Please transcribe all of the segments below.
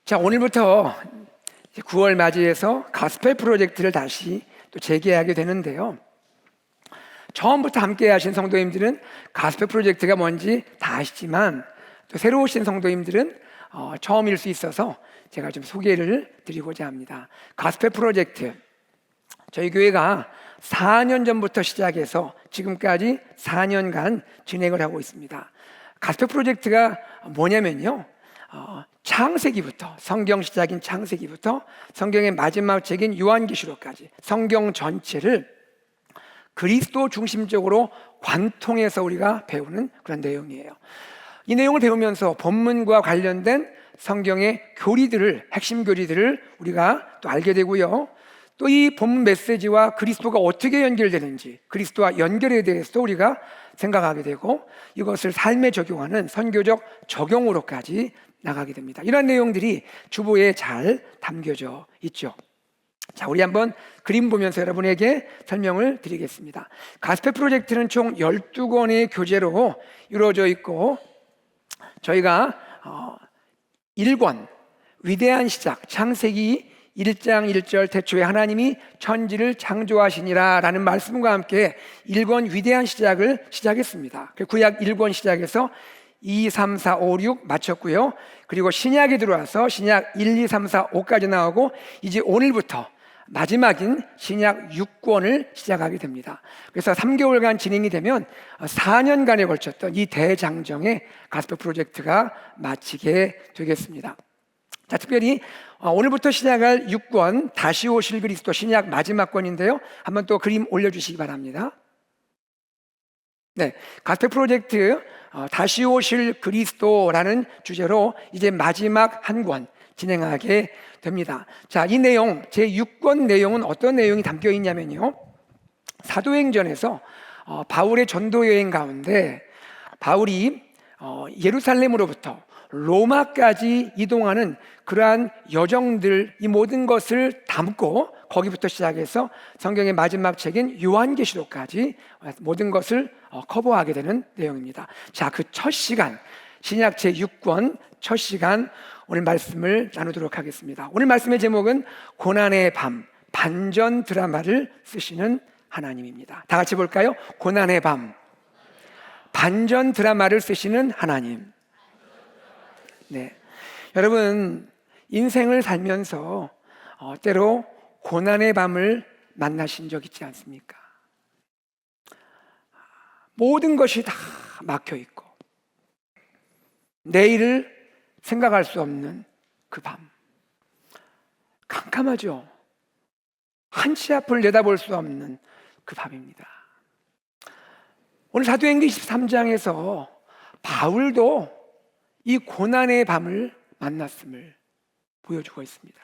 자, 오늘부터 9월 맞이해서 가스펠 프로젝트를 다시 또 재개하게 되는데요. 처음부터 함께 하신 성도님들은 가스펠 프로젝트가 뭔지 다 아시지만 또 새로 오신 성도님들은 처음일 수 있어서 제가 좀 소개를 드리고자 합니다. 가스펠 프로젝트, 저희 교회가 4년 전부터 시작해서 지금까지 4년간 진행을 하고 있습니다. 가스펠 프로젝트가 뭐냐면요, 창세기부터, 성경 시작인 창세기부터 성경의 마지막 책인 요한계시록까지 성경 전체를 그리스도 중심적으로 관통해서 우리가 배우는 그런 내용이에요. 이 내용을 배우면서 본문과 관련된 성경의 교리들을, 핵심 교리들을 우리가 또 알게 되고요, 또 이 본문 메시지와 그리스도가 어떻게 연결되는지, 그리스도와 연결에 대해서도 우리가 생각하게 되고 이것을 삶에 적용하는 선교적 적용으로까지 나가게 됩니다. 이런 내용들이 주보에 잘 담겨져 있죠. 자, 우리 한번 그림 보면서 여러분에게 설명을 드리겠습니다. 가스펠 프로젝트는 총 12권의 교재로 이루어져 있고, 저희가 1권 위대한 시작, 창세기 1장 1절 태초에 하나님이 천지를 창조하시니라 라는 말씀과 함께 1권 위대한 시작을 시작했습니다. 구약 1권 시작해서 2, 3, 4, 5, 6 마쳤고요. 그리고 신약에 들어와서 신약 1, 2, 3, 4, 5까지 나오고 이제 오늘부터 마지막인 신약 6권을 시작하게 됩니다. 그래서 3개월간 진행이 되면 4년간에 걸쳤던 이 대장정의 가스펠 프로젝트가 마치게 되겠습니다. 자, 특별히 오늘부터 시작할 6권 다시 오실 그리스도 신약 마지막 권인데요, 한번 또 그림 올려주시기 바랍니다. 네, 가스펠 프로젝트 다시 오실 그리스도라는 주제로 이제 마지막 한 권 진행하게 됩니다. 자, 이 내용, 제 6권 내용은 어떤 내용이 담겨 있냐면요, 사도행전에서 바울의 전도 여행 가운데 바울이 예루살렘으로부터 로마까지 이동하는 그러한 여정들, 이 모든 것을 담고 거기부터 시작해서 성경의 마지막 책인 요한계시록까지 모든 것을 커버하게 되는 내용입니다. 자, 그 첫 시간, 신약 제6권 첫 시간 오늘 말씀을 나누도록 하겠습니다. 오늘 말씀의 제목은 고난의 밤, 반전 드라마를 쓰시는 하나님입니다. 다 같이 볼까요? 고난의 밤, 반전 드라마를 쓰시는 하나님. 네, 여러분, 인생을 살면서 때로 고난의 밤을 만나신 적 있지 않습니까? 모든 것이 다 막혀 있고 내일을 생각할 수 없는 그 밤, 캄캄하죠. 한치 앞을 내다볼 수 없는 그 밤입니다. 오늘 사도행전 23장에서 바울도 이 고난의 밤을 만났음을 보여주고 있습니다.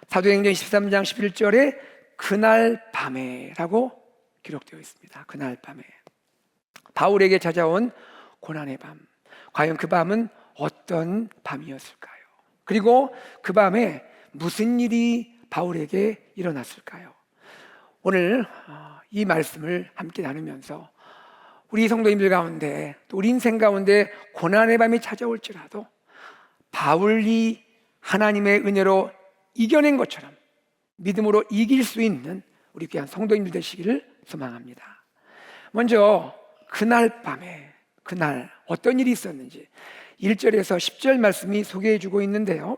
사도행전 23장 11절에 그날 밤에 라고 기록되어 있습니다. 그날 밤에 바울에게 찾아온 고난의 밤, 과연 그 밤은 어떤 밤이었을까요? 그리고 그 밤에 무슨 일이 바울에게 일어났을까요? 오늘 이 말씀을 함께 나누면서 우리 성도님들 가운데, 또 우리 인생 가운데 고난의 밤이 찾아올지라도 바울이 하나님의 은혜로 이겨낸 것처럼 믿음으로 이길 수 있는 우리 귀한 성도님들 되시기를 소망합니다. 먼저 그날 밤에, 그날 어떤 일이 있었는지 1절에서 10절 말씀이 소개해주고 있는데요,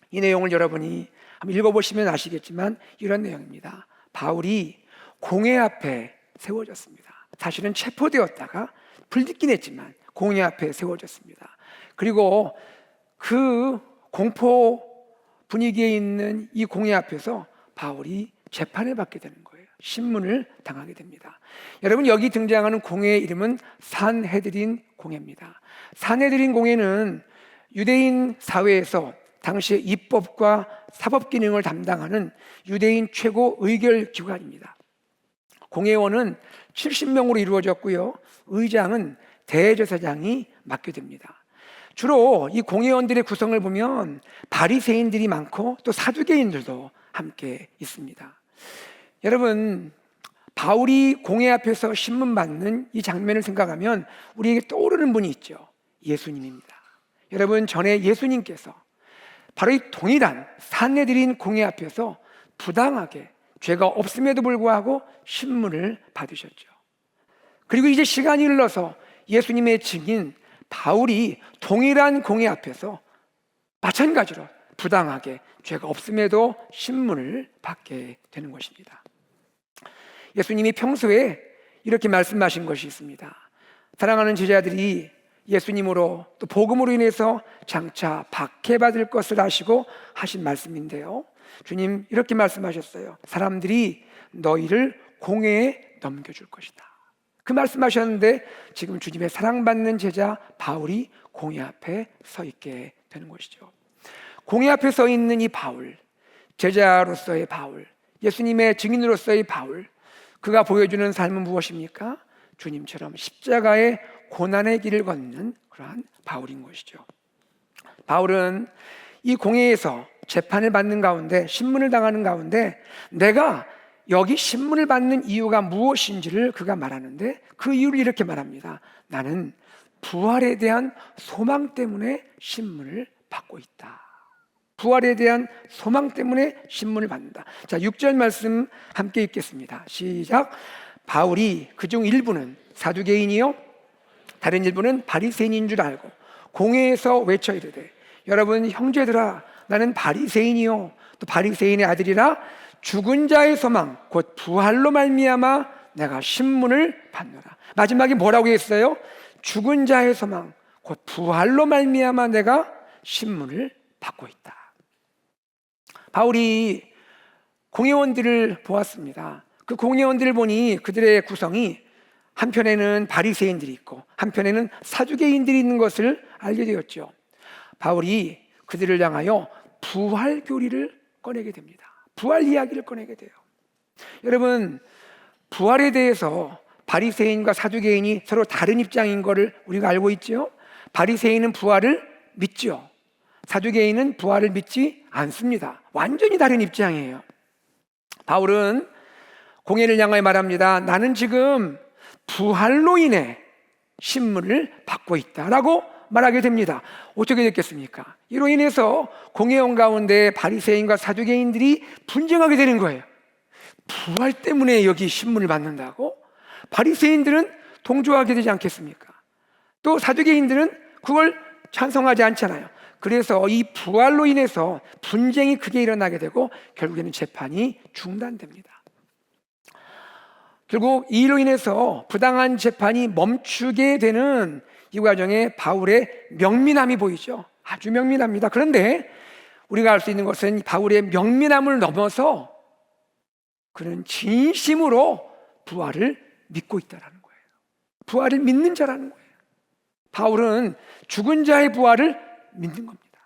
이 내용을 여러분이 한번 읽어보시면 아시겠지만 이런 내용입니다. 바울이 공회 앞에 세워졌습니다. 사실은 체포되었다가 불붙긴 했지만 공회 앞에 세워졌습니다. 그리고 그 공포 분위기에 있는 이 공회 앞에서 바울이 재판을 받게 되는 거예요. 신문을 당하게 됩니다. 여러분, 여기 등장하는 공회의 이름은 산헤드린 공회입니다. 산헤드린 공회는 유대인 사회에서 당시의 입법과 사법 기능을 담당하는 유대인 최고 의결 기관입니다. 공회원은 70명으로 이루어졌고요, 의장은 대제사장이 맡게 됩니다. 주로 이 공회원들의 구성을 보면 바리새인들이 많고 또 사두개인들도 함께 있습니다. 여러분, 바울이 공회 앞에서 신문 받는 이 장면을 생각하면 우리에게 떠오르는 분이 있죠. 예수님입니다. 여러분, 전에 예수님께서 바로 이 동일한 산헤드린 공회 앞에서 부당하게 죄가 없음에도 불구하고 신문을 받으셨죠. 그리고 이제 시간이 흘러서 예수님의 증인 바울이 동일한 공회 앞에서 마찬가지로 부당하게 죄가 없음에도 신문을 받게 되는 것입니다. 예수님이 평소에 이렇게 말씀하신 것이 있습니다. 사랑하는 제자들이 예수님으로 또 복음으로 인해서 장차 박해받을 것을 아시고 하신 말씀인데요, 주님 이렇게 말씀하셨어요. 사람들이 너희를 공회에 넘겨줄 것이다. 그 말씀하셨는데 지금 주님의 사랑받는 제자 바울이 공회 앞에 서 있게 되는 것이죠. 공회 앞에 서 있는 이 바울, 제자로서의 바울, 예수님의 증인으로서의 바울, 그가 보여주는 삶은 무엇입니까? 주님처럼 십자가의 고난의 길을 걷는 그러한 바울인 것이죠. 바울은 이 공회에서 재판을 받는 가운데, 신문을 당하는 가운데 내가 여기 신문을 받는 이유가 무엇인지를 그가 말하는데 그 이유를 이렇게 말합니다. 나는 부활에 대한 소망 때문에 신문을 받고 있다. 부활에 대한 소망 때문에 신문을 받는다. 자, 6절 말씀 함께 읽겠습니다. 시작. 바울이 그중 일부는 사두개인이요 다른 일부는 바리새인인 줄 알고 공회에서 외쳐 이르되 여러분 형제들아, 나는 바리새인이요 또 바리새인의 아들이라 죽은 자의 소망 곧 부활로 말미암아 내가 신문을 받노라. 마지막에 뭐라고 했어요? 죽은 자의 소망 곧 부활로 말미암아 내가 신문을 받고 있다. 바울이 공회원들을 보았습니다. 그 공회원들을 보니 그들의 구성이 한편에는 바리새인들이 있고 한편에는 사두개인들이 있는 것을 알게 되었죠. 바울이 그들을 향하여 부활 교리를 꺼내게 됩니다. 부활 이야기를 꺼내게 돼요. 여러분, 부활에 대해서 바리새인과 사두개인이 서로 다른 입장인 것을 우리가 알고 있죠. 바리새인은 부활을 믿죠. 사두개인은 부활을 믿지 않습니다. 완전히 다른 입장이에요. 바울은 공회를 향하여 말합니다. 나는 지금 부활로 인해 신문을 받고 있다라고 말하게 됩니다. 어떻게 됐겠습니까? 이로 인해서 공회원 가운데 바리새인과 사두개인들이 분쟁하게 되는 거예요. 부활 때문에 여기 신문을 받는다고? 바리새인들은 동조하게 되지 않겠습니까? 또 사두개인들은 그걸 찬성하지 않잖아요. 그래서 이 부활로 인해서 분쟁이 크게 일어나게 되고 결국에는 재판이 중단됩니다. 결국 이 일로 인해서 부당한 재판이 멈추게 되는 이 과정에 바울의 명민함이 보이죠. 아주 명민합니다. 그런데 우리가 알 수 있는 것은 바울의 명민함을 넘어서 그는 진심으로 부활을 믿고 있다는 거예요. 부활을 믿는 자라는 거예요. 바울은 죽은 자의 부활을 믿는 겁니다.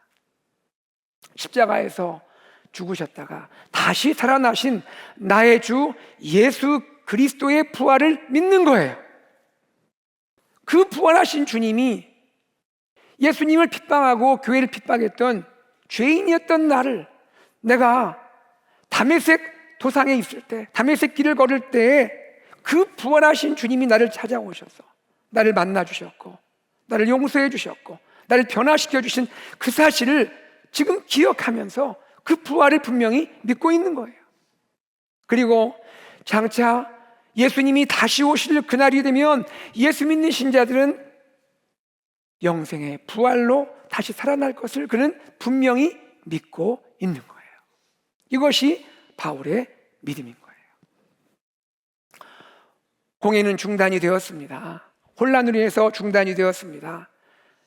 십자가에서 죽으셨다가 다시 살아나신 나의 주 예수 그리스도의 부활을 믿는 거예요. 그 부활하신 주님이 예수님을 핍박하고 교회를 핍박했던 죄인이었던 나를, 내가 다메섹 도상에 있을 때, 다메섹 길을 걸을 때 그 부활하신 주님이 나를 찾아오셔서 나를 만나주셨고 나를 용서해 주셨고 나를 변화시켜 주신 그 사실을 지금 기억하면서 그 부활을 분명히 믿고 있는 거예요. 그리고 장차 예수님이 다시 오실 그날이 되면 예수 믿는 신자들은 영생의 부활로 다시 살아날 것을 그는 분명히 믿고 있는 거예요. 이것이 바울의 믿음인 거예요. 공회는 중단이 되었습니다. 혼란으로 인해서 중단이 되었습니다.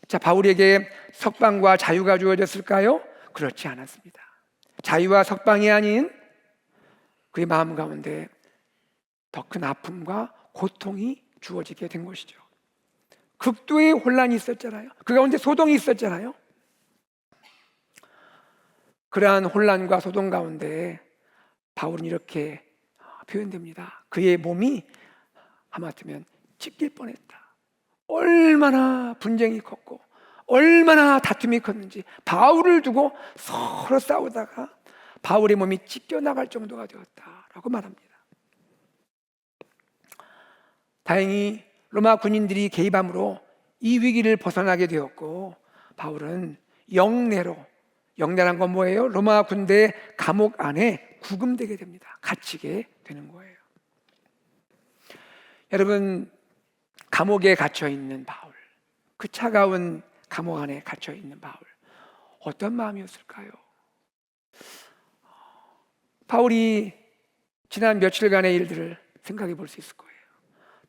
자, 바울에게 석방과 자유가 주어졌을까요? 그렇지 않았습니다. 자유와 석방이 아닌 그의 마음 가운데 더 큰 아픔과 고통이 주어지게 된 것이죠. 극도의 혼란이 있었잖아요. 그 가운데 소동이 있었잖아요. 그러한 혼란과 소동 가운데 바울은 이렇게 표현됩니다. 그의 몸이 하마터면 찢길 뻔했다. 얼마나 분쟁이 컸고 얼마나 다툼이 컸는지 바울을 두고 서로 싸우다가 바울의 몸이 찢겨나갈 정도가 되었다라고 말합니다. 다행히 로마 군인들이 개입함으로 이 위기를 벗어나게 되었고 바울은 영내로 영련한 건 뭐예요? 로마 군대 감옥 안에 구금되게 됩니다. 갇히게 되는 거예요. 여러분, 감옥에 갇혀 있는 바울, 그 차가운 감옥 안에 갇혀 있는 바울, 어떤 마음이었을까요? 바울이 지난 며칠간의 일들을 생각해 볼 수 있을 거예요.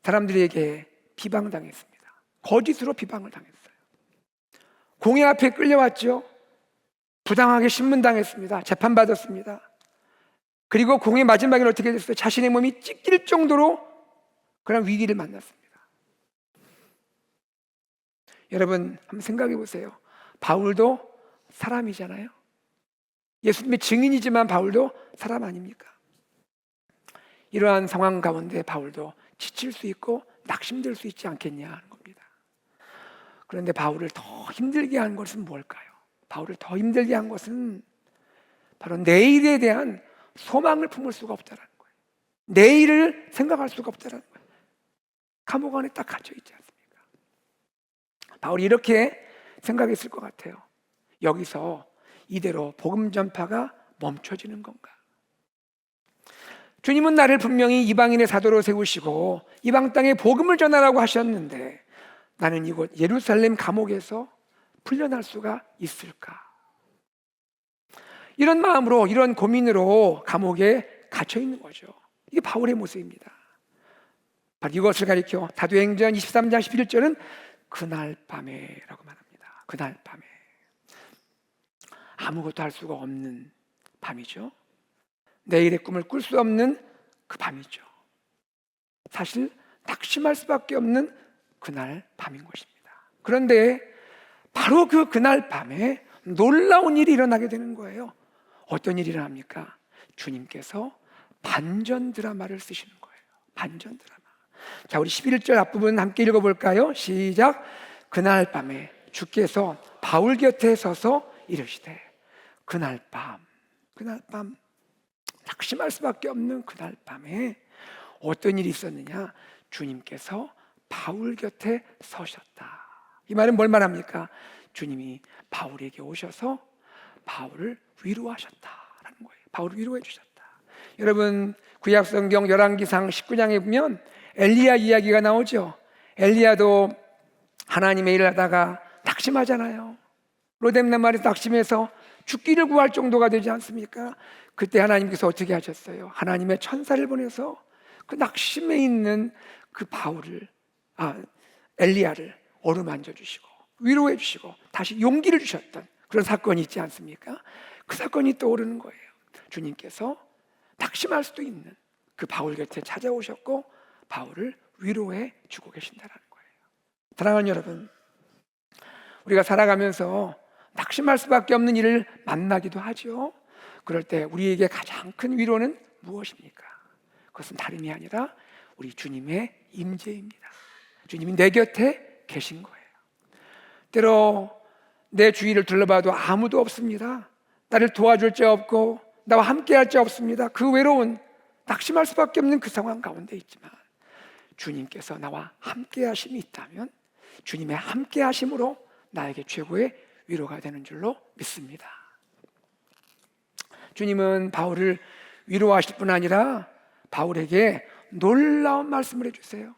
사람들에게 비방당했습니다. 거짓으로 비방을 당했어요. 공회 앞에 끌려왔죠. 부당하게 신문당했습니다. 재판받았습니다. 그리고 공회 마지막에는 어떻게 됐어요? 자신의 몸이 찢길 정도로 그런 위기를 만났습니다. 여러분, 한번 생각해 보세요. 바울도 사람이잖아요. 예수님의 증인이지만 바울도 사람 아닙니까? 이러한 상황 가운데 바울도 지칠 수 있고 낙심될 수 있지 않겠냐 하는 겁니다. 그런데 바울을 더 힘들게 한 것은 뭘까요? 바울을 더 힘들게 한 것은 바로 내일에 대한 소망을 품을 수가 없다는 거예요. 내일을 생각할 수가 없다는 거예요. 감옥 안에 딱 갇혀 있지 않습니까? 바울이 이렇게 생각했을 것 같아요. 여기서 이대로 복음 전파가 멈춰지는 건가? 주님은 나를 분명히 이방인의 사도로 세우시고 이방 땅에 복음을 전하라고 하셨는데 나는 이곳 예루살렘 감옥에서 풀려날 수가 있을까? 이런 마음으로, 이런 고민으로 감옥에 갇혀 있는 거죠. 이게 바울의 모습입니다. 바로 이것을 가리켜 사도행전 23장 11절은 그날 밤에라고 말합니다. 그날 밤에. 아무것도 할 수가 없는 밤이죠. 내일의 꿈을 꿀 수 없는 그 밤이죠. 사실 낙심할 수밖에 없는 그날 밤인 것입니다. 그런데 바로 그날 밤에 놀라운 일이 일어나게 되는 거예요. 어떤 일이 일어납니까? 주님께서 반전 드라마를 쓰시는 거예요. 반전 드라마. 자, 우리 11절 앞부분 함께 읽어볼까요? 시작. 그날 밤에 주께서 바울 곁에 서서 이르시되 그날 밤 낙심할 수밖에 없는 그날 밤에 어떤 일이 있었느냐? 주님께서 바울 곁에 서셨다. 이 말은 뭘 말합니까? 주님이 바울에게 오셔서 바울을 위로하셨다라는 거예요. 바울을 위로해 주셨다. 여러분, 구약성경 열왕기상 19장에 보면 엘리야 이야기가 나오죠. 엘리야도 하나님의 일을 하다가 낙심하잖아요. 로뎀나무아래서 낙심해서 죽기를 구할 정도가 되지 않습니까? 그때 하나님께서 어떻게 하셨어요? 하나님의 천사를 보내서 그 낙심에 있는 그 엘리야를 어루만져 주시고 위로해 주시고 다시 용기를 주셨던 그런 사건이 있지 않습니까? 그 사건이 떠오르는 거예요. 주님께서 낙심할 수도 있는 그 바울 곁에 찾아오셨고 바울을 위로해 주고 계신다는 거예요. 사랑하는 여러분, 우리가 살아가면서 낙심할 수밖에 없는 일을 만나기도 하죠. 그럴 때 우리에게 가장 큰 위로는 무엇입니까? 그것은 다름이 아니라 우리 주님의 임재입니다. 주님이 내 곁에 계신 거예요. 때로 내 주위를 둘러봐도 아무도 없습니다. 나를 도와줄 자 없고 나와 함께할 자 없습니다. 그 외로운 낙심할 수밖에 없는 그 상황 가운데 있지만 주님께서 나와 함께하심이 있다면 주님의 함께하심으로 나에게 최고의 위로가 되는 줄로 믿습니다. 주님은 바울을 위로하실 뿐 아니라 바울에게 놀라운 말씀을 해주세요.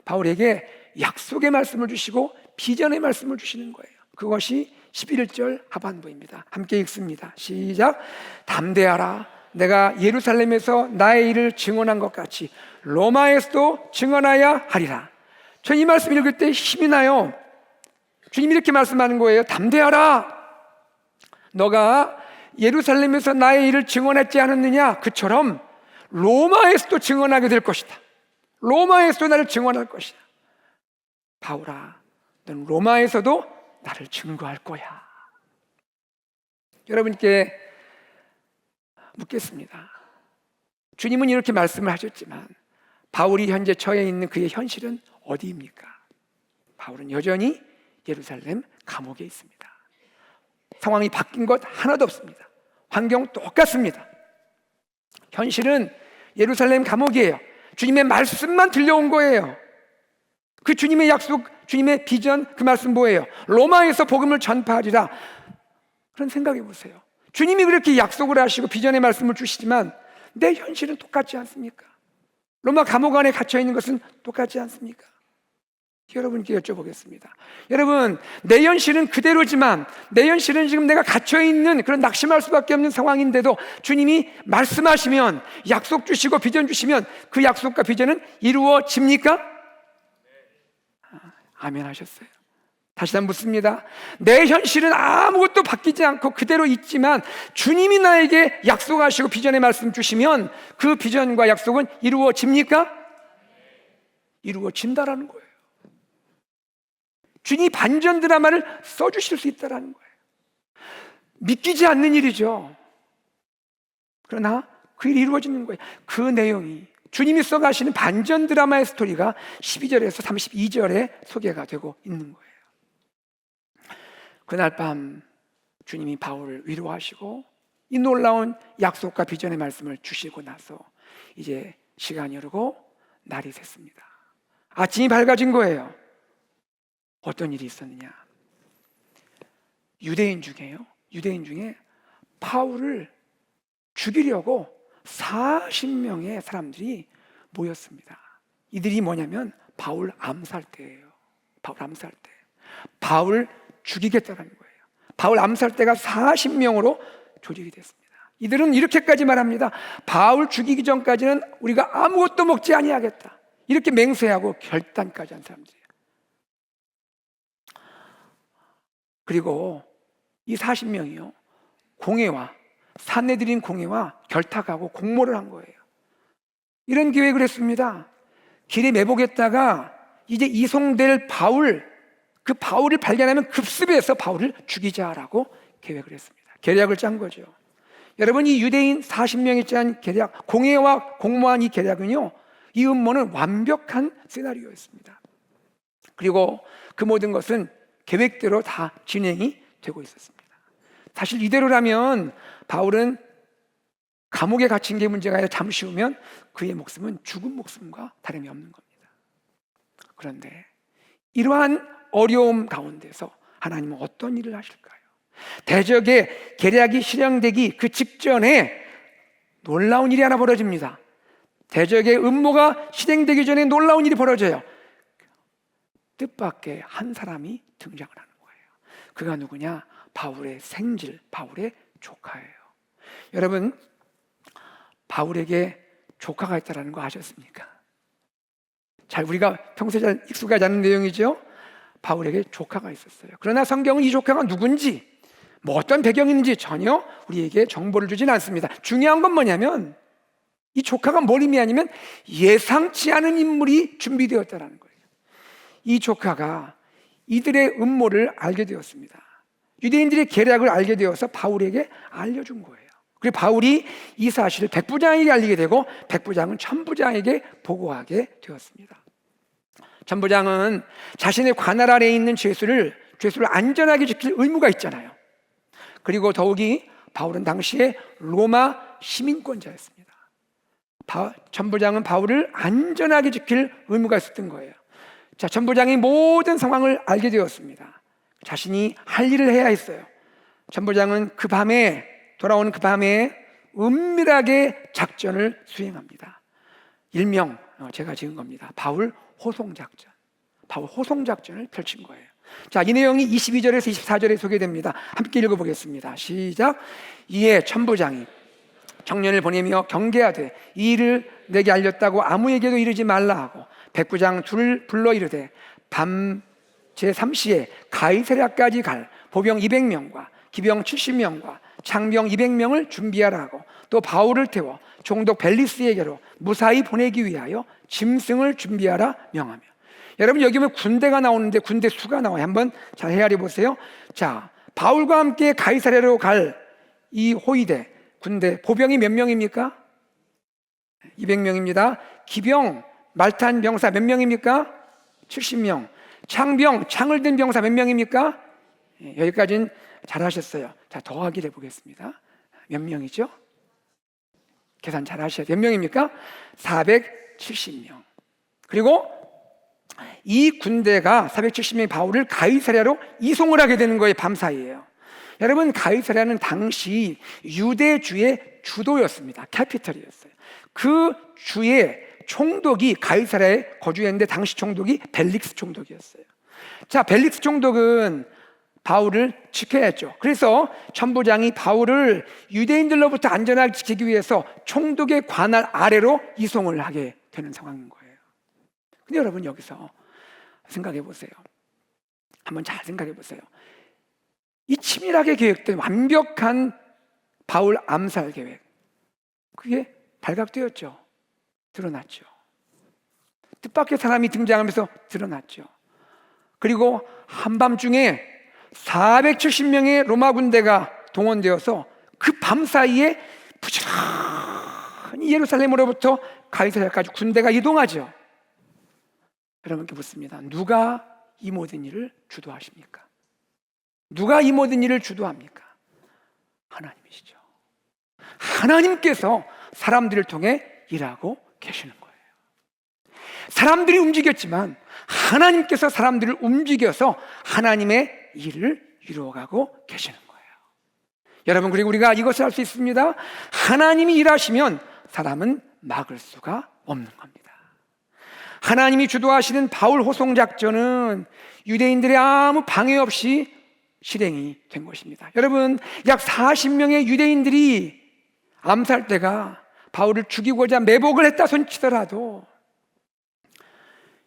바울에게 약속의 말씀을 주시고 비전의 말씀을 주시는 거예요. 그것이 11절 하반부입니다. 함께 읽습니다. 시작. 담대하라. 내가 예루살렘에서 나의 일을 증언한 것 같이 로마에서도 증언하야 하리라. 전 이 말씀 읽을 때 힘이 나요. 주님이 이렇게 말씀하는 거예요. 담대하라. 너가 예루살렘에서 나의 일을 증언했지 않았느냐? 그처럼 로마에서도 증언하게 될 것이다. 로마에서도 나를 증언할 것이다. 바울아, 넌 로마에서도 나를 증거할 거야. 여러분께 묻겠습니다. 주님은 이렇게 말씀을 하셨지만 바울이 현재 처해 있는 그의 현실은 어디입니까? 바울은 여전히 예루살렘 감옥에 있습니다. 상황이 바뀐 것 하나도 없습니다. 환경 똑같습니다. 현실은 예루살렘 감옥이에요. 주님의 말씀만 들려온 거예요. 그 주님의 약속, 주님의 비전, 그 말씀 뭐예요? 로마에서 복음을 전파하리라. 그런 생각해 보세요. 주님이 그렇게 약속을 하시고 비전의 말씀을 주시지만 내 현실은 똑같지 않습니까? 로마 감옥 안에 갇혀 있는 것은 똑같지 않습니까? 여러분께 여쭤보겠습니다. 여러분, 내 현실은 그대로지만 내 현실은 지금 내가 갇혀 있는 그런 낙심할 수밖에 없는 상황인데도 주님이 말씀하시면, 약속 주시고 비전 주시면 그 약속과 비전은 이루어집니까? 아멘 하셨어요. 다시 한번 묻습니다. 내 현실은 아무것도 바뀌지 않고 그대로 있지만 주님이 나에게 약속하시고 비전의 말씀 주시면 그 비전과 약속은 이루어집니까? 이루어진다라는 거예요. 주님이 반전 드라마를 써주실 수 있다는 거예요. 믿기지 않는 일이죠. 그러나 그 일이 이루어지는 거예요. 그 내용이 주님이 써가시는 반전 드라마의 스토리가 12절에서 32절에 소개가 되고 있는 거예요. 그날 밤 주님이 바울을 위로하시고 이 놀라운 약속과 비전의 말씀을 주시고 나서 이제 시간이 흐르고 날이 샜습니다. 아침이 밝아진 거예요. 어떤 일이 있었느냐? 유대인 중에 바울을 죽이려고 40명의 사람들이 모였습니다. 이들이 뭐냐면 바울 암살대예요. 바울 암살대. 바울 죽이겠다는 거예요. 바울 암살대가 40명으로 조직이 됐습니다. 이들은 이렇게까지 말합니다. 바울 죽이기 전까지는 우리가 아무것도 먹지 아니하겠다. 이렇게 맹세하고 결단까지 한 사람들이에요. 그리고 이 40명이요, 공회와 사내들인 공회와 결탁하고 공모를 한 거예요. 이런 계획을 했습니다. 길에 매복했다가 이제 이송될 바울, 그 바울을 발견하면 급습해서 바울을 죽이자라고 계획을 했습니다. 계략을 짠 거죠. 여러분, 이 유대인 40명이 짠 계략, 공회와 공모한 이 계략은요, 이 음모는 완벽한 시나리오였습니다. 그리고 그 모든 것은 계획대로 다 진행이 되고 있었습니다. 사실 이대로라면 바울은 감옥에 갇힌 게 문제가 아니라 잠시 후면 그의 목숨은 죽은 목숨과 다름이 없는 겁니다. 그런데 이러한 어려움 가운데서 하나님은 어떤 일을 하실까요? 대적의 계략이 실행되기 그 직전에 놀라운 일이 하나 벌어집니다. 대적의 음모가 실행되기 전에 놀라운 일이 벌어져요. 뜻밖의 한 사람이 등장을 하는 거예요. 그가 누구냐? 바울의 생질, 바울의 조카예요. 여러분, 바울에게 조카가 있다는 거 아셨습니까? 잘 우리가 평소에 잘 익숙하지 않은 내용이죠. 바울에게 조카가 있었어요. 그러나 성경은 이 조카가 누군지, 뭐 어떤 배경이 있는지 전혀 우리에게 정보를 주진 않습니다. 중요한 건 뭐냐면 이 조카가 뭘 의미하냐면 예상치 않은 인물이 준비되었다는 거예요. 이 조카가 이들의 음모를 알게 되었습니다. 유대인들의 계략을 알게 되어서 바울에게 알려준 거예요. 그리고 바울이 이 사실을 백부장에게 알리게 되고 백부장은 천부장에게 보고하게 되었습니다. 천부장은 자신의 관할 아래에 있는 죄수를 안전하게 지킬 의무가 있잖아요. 그리고 더욱이 바울은 당시에 로마 시민권자였습니다. 천부장은 바울을 안전하게 지킬 의무가 있었던 거예요. 자, 천부장이 모든 상황을 알게 되었습니다. 자신이 할 일을 해야 했어요. 천부장은 돌아오는 그 밤에 은밀하게 작전을 수행합니다. 일명 제가 지은 겁니다. 바울 호송작전. 바울 호송작전을 펼친 거예요. 자, 이 내용이 22절에서 24절에 소개됩니다. 함께 읽어보겠습니다. 시작. 이에 천부장이 청년을 보내며 경계하되 이 일을 내게 알렸다고 아무에게도 이르지 말라 하고 백부장 둘을 불러 이르되 밤 제3시에 가이사랴까지 갈 보병 200명과 기병 70명과 창병 200명을 준비하라 하고 또 바울을 태워 종독 벨리스에게로 무사히 보내기 위하여 짐승을 준비하라 명하며. 여러분, 여기 보면 군대가 나오는데 군대 수가 나와요. 한번 잘 헤아려 보세요. 자, 바울과 함께 가이사랴로 갈 이 호위대 군대 보병이 몇 명입니까? 200명입니다. 기병 말탄 병사 몇 명입니까? 70명. 창병 창을 든 병사 몇 명입니까? 여기까지는 잘하셨어요. 자, 더하기를 해보겠습니다. 몇 명이죠? 계산 잘 하셔야 돼요. 몇 명입니까? 470명. 그리고 이 군대가 470명의 바울을 가이사랴로 이송을 하게 되는 거예요. 밤사이에요. 여러분, 가이사랴는 당시 유대주의 주도였습니다. 캐피털이었어요. 그 주의 총독이 가이사랴에 거주했는데 당시 총독이 벨릭스 총독이었어요. 자, 벨릭스 총독은 바울을 지켜야 했죠. 그래서 천부장이 바울을 유대인들로부터 안전하게 지키기 위해서 총독의 관할 아래로 이송을 하게 되는 상황인 거예요. 근데 여러분, 여기서 생각해 보세요. 한번 잘 생각해 보세요. 이 치밀하게 계획된 완벽한 바울 암살 계획, 그게 발각되었죠. 드러났죠. 뜻밖의 사람이 등장하면서 드러났죠. 그리고 한밤중에 470명의 로마 군대가 동원되어서 그 밤 사이에 부지런히 예루살렘으로부터 가이사랴까지 군대가 이동하죠. 여러분께 묻습니다. 누가 이 모든 일을 주도하십니까? 누가 이 모든 일을 주도합니까? 하나님이시죠. 하나님께서 사람들을 통해 일하고 계시는 거예요. 사람들이 움직였지만 하나님께서 사람들을 움직여서 하나님의 일을 이루어가고 계시는 거예요. 여러분, 그리고 우리가 이것을 알 수 있습니다. 하나님이 일하시면 사람은 막을 수가 없는 겁니다. 하나님이 주도하시는 바울 호송 작전은 유대인들의 아무 방해 없이 실행이 된 것입니다. 여러분, 약 40명의 유대인들이 암살대가 바울을 죽이고자 매복을 했다 손치더라도,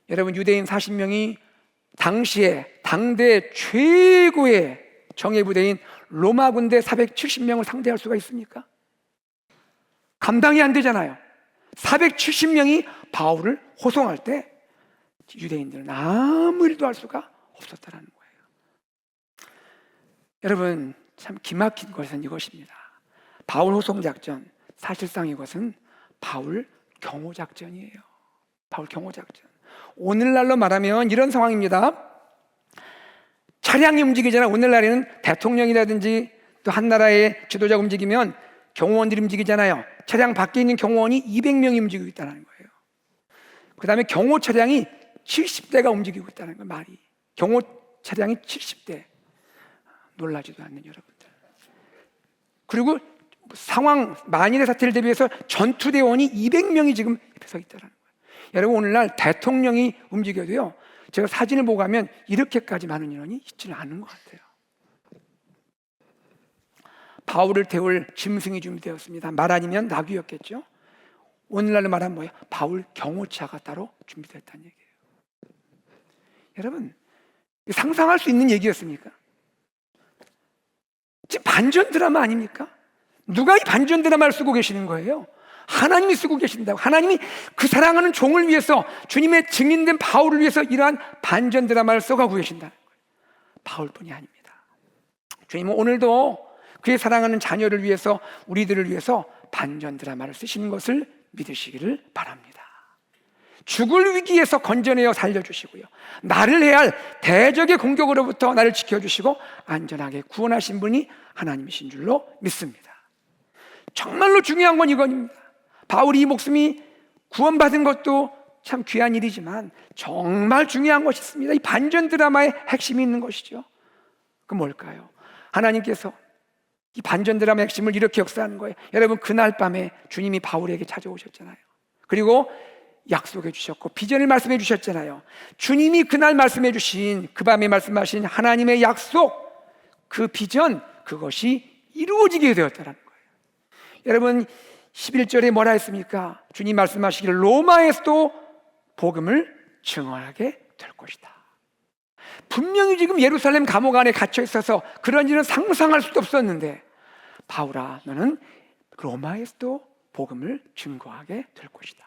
여러분, 유대인 40명이 당시에 당대 최고의 정예부대인 로마 군대 470명을 상대할 수가 있습니까? 감당이 안 되잖아요. 470명이 바울을 호송할 때 유대인들은 아무 일도 할 수가 없었다는 거예요. 여러분, 참 기막힌 것은 이것입니다. 바울 호송 작전, 사실상 이것은 바울 경호 작전이에요. 바울 경호 작전. 오늘날로 말하면 이런 상황입니다. 차량이 움직이잖아요. 오늘날에는 대통령이라든지 또 한 나라의 지도자가 움직이면 경호원들이 움직이잖아요. 차량 밖에 있는 경호원이 200명이 움직이고 있다는 거예요. 그 다음에 경호 차량이 70대가 움직이고 있다는 거예요. 말이. 경호 차량이 70대. 놀라지도 않는 여러분들. 그리고 상황, 만일의 사태를 대비해서 전투대원이 200명이 지금 옆에 서 있다는 거예요. 여러분, 오늘날 대통령이 움직여도요, 제가 사진을 보고 가면 이렇게까지 많은 인원이 있지는 않은 것 같아요. 바울을 태울 짐승이 준비되었습니다. 말 아니면 나귀였겠죠. 오늘날로 말하면 뭐예요? 바울 경호차가 따로 준비됐다는 얘기예요. 여러분, 상상할 수 있는 얘기였습니까? 지금 반전 드라마 아닙니까? 누가 이 반전 드라마를 쓰고 계시는 거예요? 하나님이 쓰고 계신다고. 하나님이 그 사랑하는 종을 위해서, 주님의 증인된 바울을 위해서 이러한 반전 드라마를 써가고 계신다는 거예요. 바울뿐이 아닙니다. 주님은 오늘도 그의 사랑하는 자녀를 위해서, 우리들을 위해서 반전 드라마를 쓰시는 것을 믿으시기를 바랍니다. 죽을 위기에서 건져내어 살려주시고요, 나를 해야 할 대적의 공격으로부터 나를 지켜주시고 안전하게 구원하신 분이 하나님이신 줄로 믿습니다. 정말로 중요한 건 이겁니다. 바울이 이 목숨이 구원받은 것도 참 귀한 일이지만 정말 중요한 것이 있습니다. 이 반전 드라마의 핵심이 있는 것이죠. 그 뭘까요? 하나님께서 이 반전 드라마의 핵심을 이렇게 역사하는 거예요. 여러분, 그날 밤에 주님이 바울에게 찾아오셨잖아요. 그리고 약속해 주셨고 비전을 말씀해 주셨잖아요. 주님이 그날 말씀해 주신, 그 밤에 말씀하신 하나님의 약속, 그 비전, 그것이 이루어지게 되었다는 거예요. 여러분, 11절에 뭐라 했습니까? 주님 말씀하시기를 로마에서도 복음을 증언하게 될 것이다. 분명히 지금 예루살렘 감옥 안에 갇혀 있어서 그런 일은 상상할 수도 없었는데, 바울아, 너는 로마에서도 복음을 증거하게 될 것이다.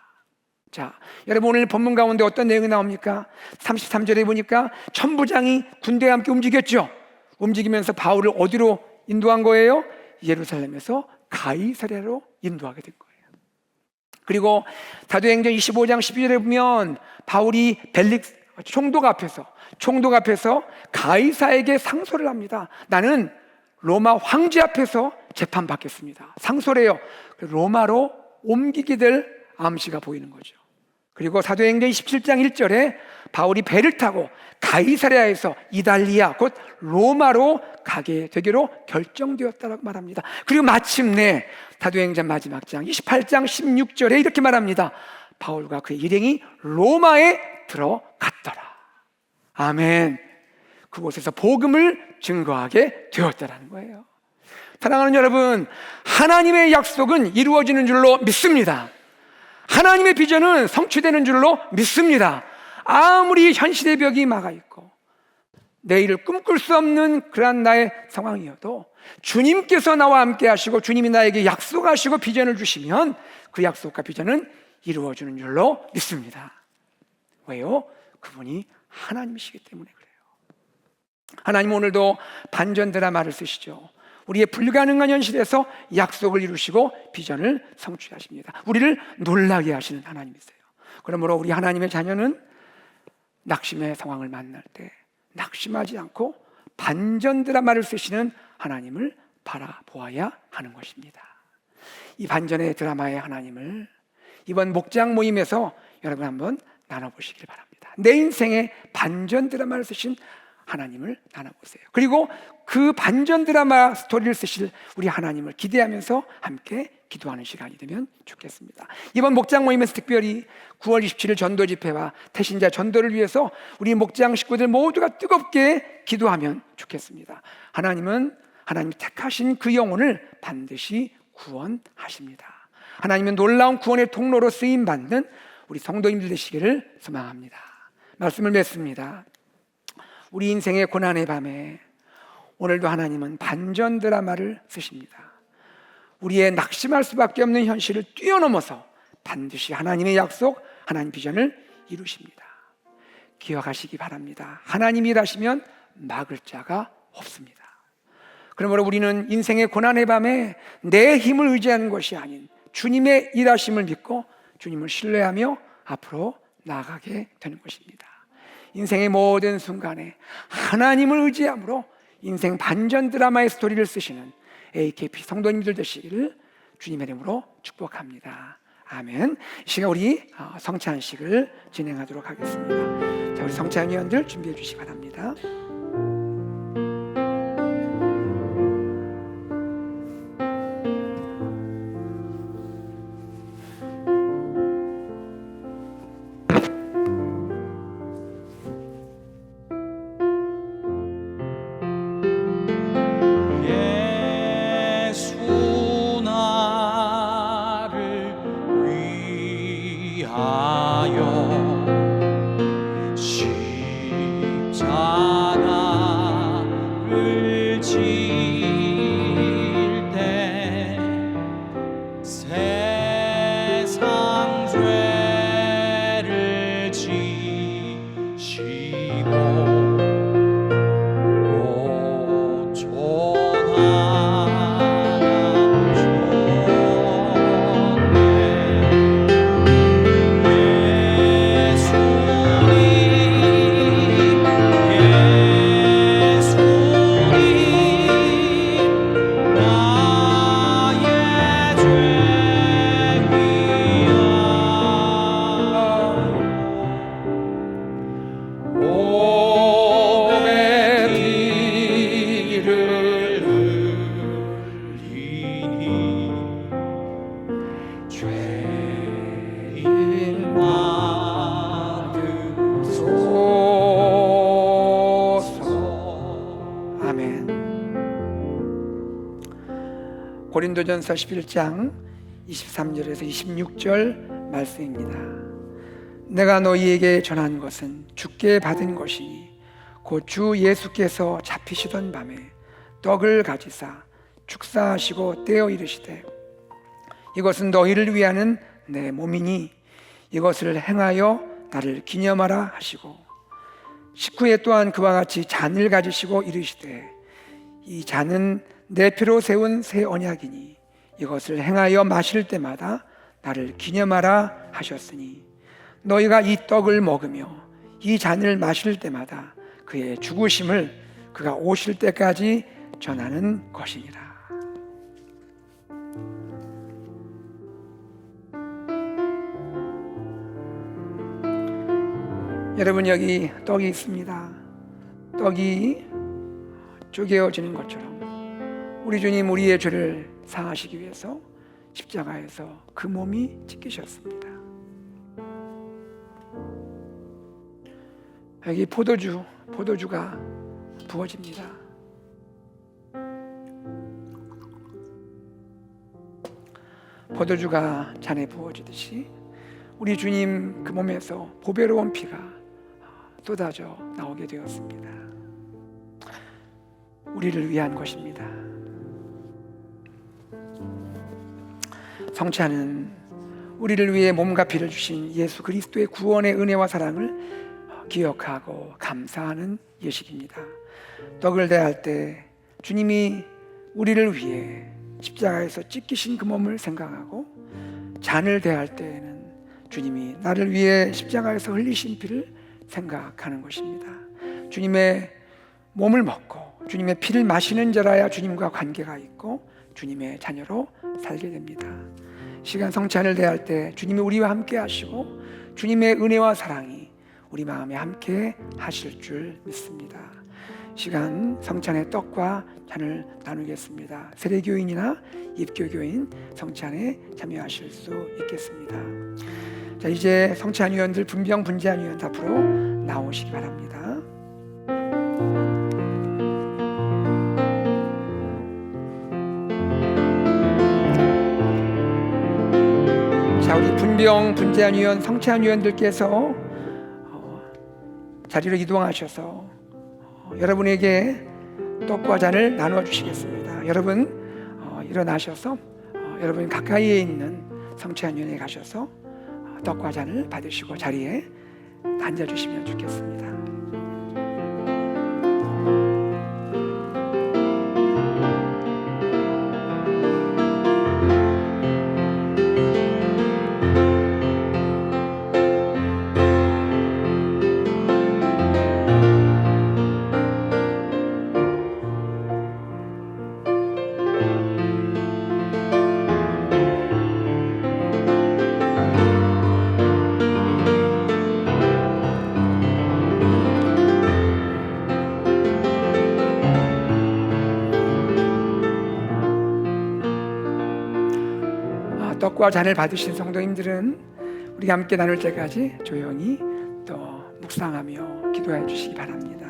자, 여러분, 오늘 본문 가운데 어떤 내용이 나옵니까? 33절에 보니까 천부장이 군대와 함께 움직였죠. 움직이면서 바울을 어디로 인도한 거예요? 예루살렘에서 가이사랴로 인도하게 된 거예요. 그리고 사도행전 25장 12절에 보면 바울이 벨릭스 총독 앞에서 가이사에게 상소를 합니다. 나는 로마 황제 앞에서 재판받겠습니다. 상소래요. 로마로 옮기게 될 암시가 보이는 거죠. 그리고 사도행전 27장 1절에 바울이 배를 타고 가이사랴에서 이달리아 곧 로마로 가게 되기로 결정되었다라고 말합니다. 그리고 마침내 사도행전 마지막 장 28장 16절에 이렇게 말합니다. 바울과 그의 일행이 로마에 들어갔더라. 아멘. 그곳에서 복음을 증거하게 되었다라는 거예요. 사랑하는 여러분, 하나님의 약속은 이루어지는 줄로 믿습니다. 하나님의 비전은 성취되는 줄로 믿습니다. 아무리 현실의 벽이 막아있고 내일을 꿈꿀 수 없는 그러한 나의 상황이어도 주님께서 나와 함께 하시고 주님이 나에게 약속하시고 비전을 주시면 그 약속과 비전은 이루어지는 줄로 믿습니다. 왜요? 그분이 하나님이시기 때문에 그래요. 하나님은 오늘도 반전 드라마를 쓰시죠. 우리의 불가능한 현실에서 약속을 이루시고 비전을 성취하십니다. 우리를 놀라게 하시는 하나님이세요. 그러므로 우리 하나님의 자녀는 낙심의 상황을 만날 때 낙심하지 않고 반전 드라마를 쓰시는 하나님을 바라보아야 하는 것입니다. 이 반전의 드라마의 하나님을 이번 목장 모임에서 여러분 한번 나눠보시길 바랍니다. 내 인생의 반전 드라마를 쓰신 하나님을 나눠보세요. 그리고 그 반전 드라마 스토리를 쓰실 우리 하나님을 기대하면서 함께 기도하는 시간이 되면 좋겠습니다. 이번 목장 모임에서 특별히 9월 27일 전도 집회와 태신자 전도를 위해서 우리 목장 식구들 모두가 뜨겁게 기도하면 좋겠습니다. 하나님은 하나님이 택하신 그 영혼을 반드시 구원하십니다. 하나님은 놀라운 구원의 통로로 쓰임받는 우리 성도님들 되시기를 소망합니다. 말씀을 맺습니다. 우리 인생의 고난의 밤에 오늘도 하나님은 반전 드라마를 쓰십니다. 우리의 낙심할 수밖에 없는 현실을 뛰어넘어서 반드시 하나님의 약속, 하나님 비전을 이루십니다. 기억하시기 바랍니다. 하나님이 일하시면 막을 자가 없습니다. 그러므로 우리는 인생의 고난의 밤에 내 힘을 의지하는 것이 아닌 주님의 일하심을 믿고 주님을 신뢰하며 앞으로 나아가게 되는 것입니다. 인생의 모든 순간에 하나님을 의지함으로 인생 반전 드라마의 스토리를 쓰시는 AKP 성도님들 되시기를 주님의 이름으로 축복합니다. 아멘. 이 시간 우리 성찬식을 진행하도록 하겠습니다. 자, 우리 성찬 위원들 준비해 주시기 바랍니다. 고린도전서 11장 23절에서 26절 말씀입니다. 내가 너희에게 전한 것은 주께 받은 것이니 곧 주 예수께서 잡히시던 밤에 떡을 가지사 축사하시고 떼어 이르시되 이것은 너희를 위하는 내 몸이니 이것을 행하여 나를 기념하라 하시고 식후에 또한 그와 같이 잔을 가지시고 이르시되 이 잔은 내 피로 세운 새 언약이니 이것을 행하여 마실 때마다 나를 기념하라 하셨으니 너희가 이 떡을 먹으며 이 잔을 마실 때마다 그의 죽으심을 그가 오실 때까지 전하는 것이니라. 여러분, 여기 떡이 있습니다. 떡이 쪼개어지는 것처럼 우리 주님 우리의 죄를 사하시기 위해서 십자가에서 그 몸이 찢기셨습니다. 여기 포도주가 부어집니다. 포도주가 잔에 부어지듯이 우리 주님 그 몸에서 보배로운 피가 쏟아져 나오게 되었습니다. 우리를 위한 것입니다. 성찬은 우리를 위해 몸과 피를 주신 예수 그리스도의 구원의 은혜와 사랑을 기억하고 감사하는 예식입니다. 떡을 대할 때 주님이 우리를 위해 십자가에서 찢기신 그 몸을 생각하고, 잔을 대할 때에는 주님이 나를 위해 십자가에서 흘리신 피를 생각하는 것입니다. 주님의 몸을 먹고 주님의 피를 마시는 자라야 주님과 관계가 있고 주님의 자녀로 살게 됩니다. 시간 성찬을 대할 때 주님이 우리와 함께 하시고 주님의 은혜와 사랑이 우리 마음에 함께 하실 줄 믿습니다. 시간 성찬의 떡과 잔을 나누겠습니다. 세례교인이나 입교교인 성찬에 참여하실 수 있겠습니다. 자, 이제 성찬위원들, 분병 분재위원들 앞으로 나오시기 바랍니다. 자, 우리 분병 분재위원, 성찬위원들께서 자리로 이동하셔서 여러분에게 떡과 잔을 나누어 주시겠습니다. 여러분 일어나셔서 여러분 가까이에 있는 성찬위원회에 가셔서 떡과 잔을 받으시고 자리에 앉아주시면 좋겠습니다. 떡과 잔을 받으신 성도님들은 우리가 함께 나눌 때까지 조용히 또 묵상하며 기도해 주시기 바랍니다.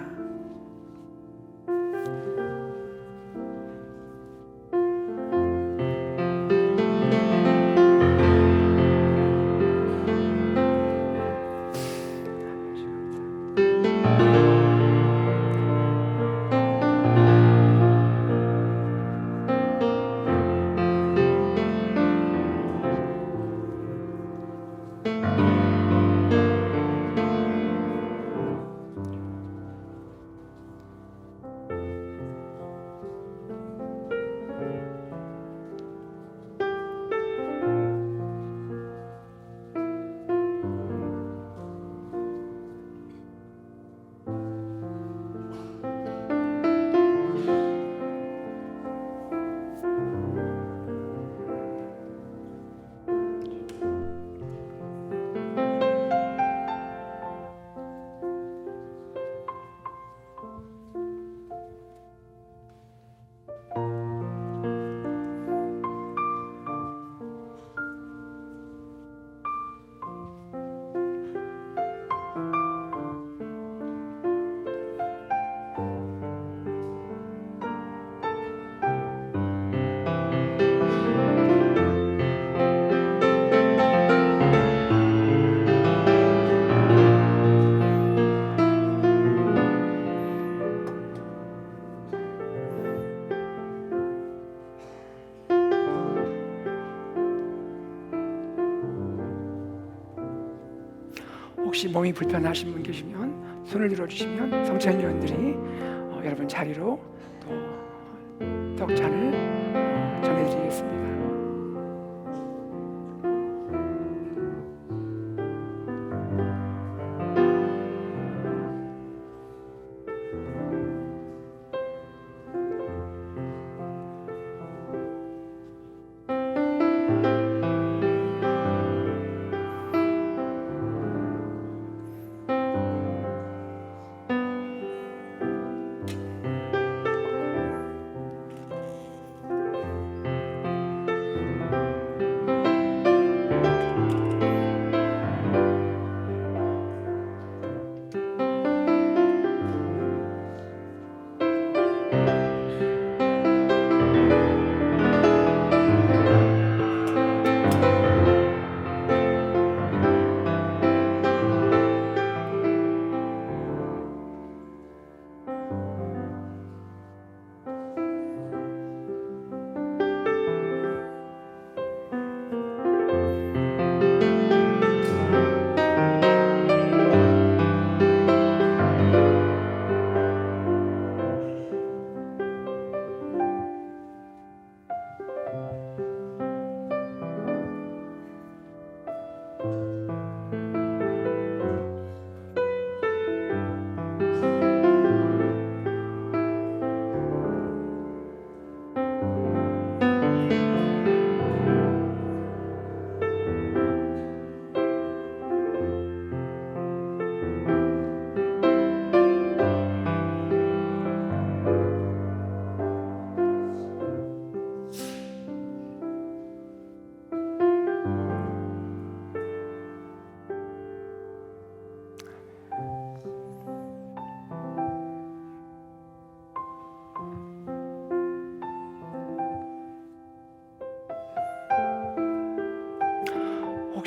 혹시 몸이 불편하신 분 계시면 손을 들어주시면 성찬위원들이 여러분 자리로 또 떡잔을 전해드리겠습니다.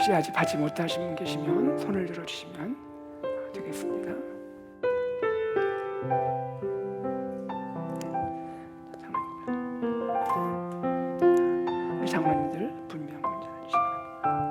혹시 아직 받지 못하신 분 계시면 손을 들어주시면 되겠습니다. 우리 장로님들 분명 먼저 해주시기 바랍니다.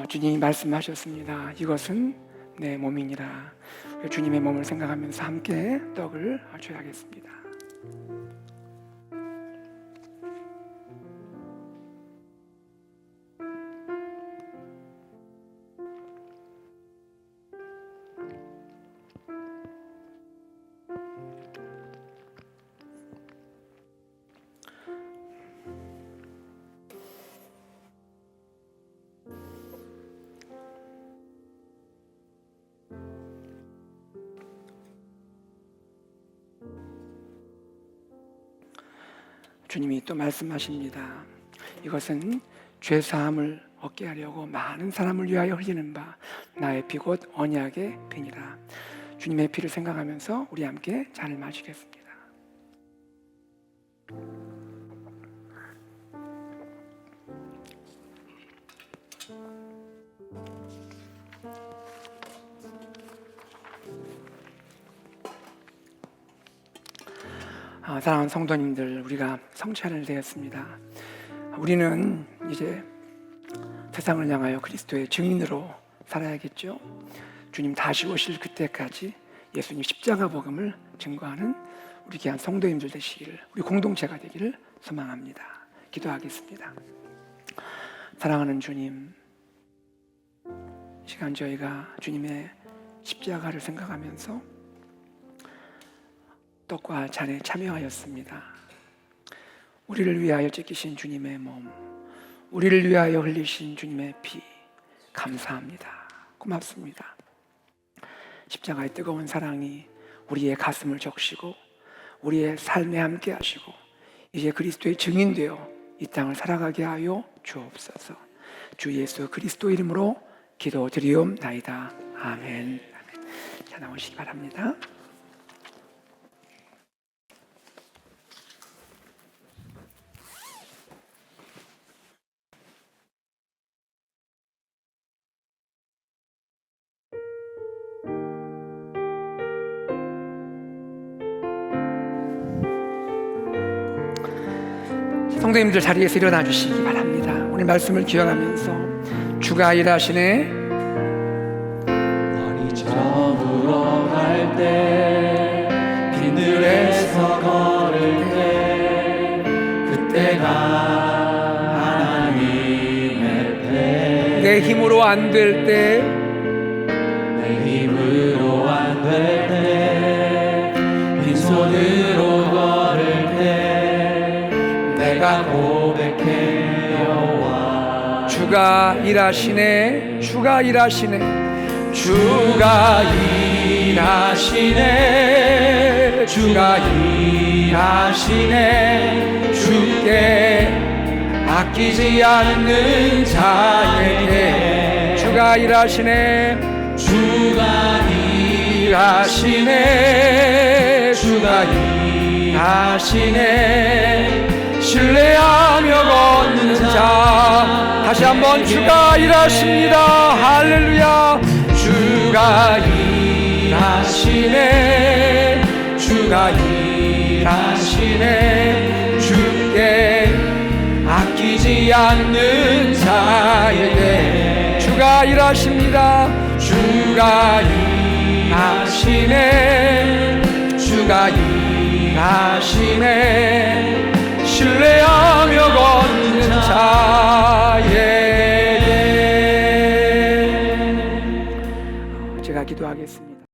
주님이 말씀하셨습니다. 이것은 내 몸이니라. 주님의 몸을 생각하면서 함께 떡을 줘야겠습니다. 주님이 또 말씀하십니다. 이것은 죄사함을 얻게 하려고 많은 사람을 위하여 흘리는 바 나의 피 곧 언약의 피니라. 주님의 피를 생각하면서 우리 함께 잔을 마시겠습니다. 사랑하는 성도님들, 우리가 성찬을 드렸습니다. 우리는 이제 세상을 향하여 그리스도의 증인으로 살아야겠죠. 주님 다시 오실 그때까지 예수님 십자가 복음을 증거하는 우리 귀한 성도님들 되시기를, 우리 공동체가 되기를 소망합니다. 기도하겠습니다. 사랑하는 주님, 이 시간 저희가 주님의 십자가를 생각하면서 떡과 잔에 참여하였습니다. 우리를 위하여 찢기신 주님의 몸, 우리를 위하여 흘리신 주님의 피, 감사합니다. 고맙습니다. 십자가의 뜨거운 사랑이 우리의 가슴을 적시고 우리의 삶에 함께 하시고 이제 그리스도의 증인되어 이 땅을 살아가게 하여 주옵소서. 주 예수 그리스도 이름으로 기도드리옵나이다. 아멘. 자, 나오시기 바랍니다. 성도님들 자리에서 일어나 주시기 바랍니다. 오늘 말씀을 기억하면서 주가 일하시네. 머리 접으러 갈 때 빈들에서 걸을 때 그때가 하나님의 배. 내 힘으로 안 될 때, 내 힘으로 안 될 때 빈손으로 걸을 때 내가 고백해 여호와 주가 일하시네. 주가 일하시네. 주가 일하시네. 주가 일하시네. 주께 아끼지 않는 자에게 주가 일하시네. 주가 일하시네. 주가 일하시네. 신뢰하며 걷는 자 다시 한번 주가 일하십니다. 할렐루야. 주가 일하시네 주가 일하시네 주께 아끼지 않는 자에게 주가 일하십니다. 주가 일하시네 주가 일하시네 신뢰하며 걷는 자에게 제가 기도하겠습니다.